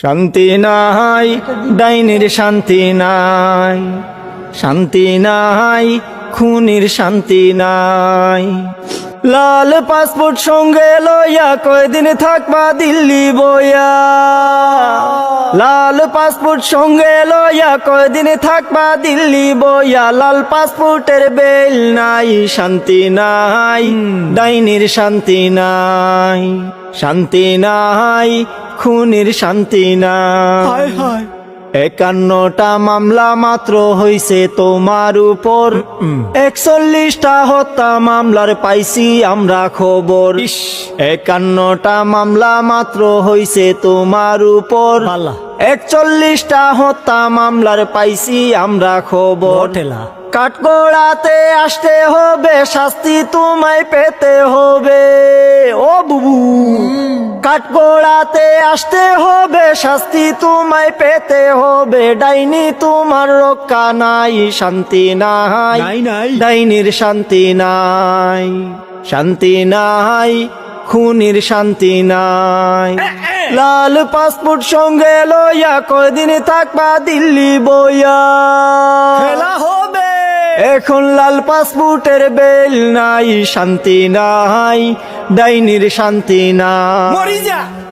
শান্তি নাই, ডাইনির শান্তি নাই, শান্তি নাই, খুনির শান্তি নাই। লাল পাসপোর্ট সঙ্গে লইয়া কয়দিন থাকবা দিল্লি বইয়া, লাল পাসপোর্ট সঙ্গে লইয়া কয়দিন থাকবা দিল্লি বইয়া। লাল পাসপোর্টের বেল নাই, শান্তি নাই, ডাইনির শান্তি নাই, শান্তি নাই, খুনির শান্তি নাই। 51টা মামলা মাত্র হইছে তোমার উপর, 41টা হত্যা মামলার পাইছি আমরা খবর। 51টা মামলা মাত্র হইছে তোমার উপর, 41টা হত্যা মামলার পাইছি আমরা খবর। কাঠগড়াতে আসতে হবে, শাস্তি তোমায় পেতে হবে। ও বুবু, কাঠগড়াতে আসতে হবে, শাস্তি তোমায় পেতে হবে। ডাইনি তোমার রক্ষা নাই, শান্তি নাই, ডাইনির শান্তি নাই, শান্তি নাই, খুনির শান্তি নাই। লাল পাসপোর্ট সঙ্গে লইয়া কয়দিন থাকবা দিল্লি বইয়া, খেলা হবে এখন। লাল পাসপোর্টের বেল নাই, শান্তি নাই, ডাইনির শান্তি নাই।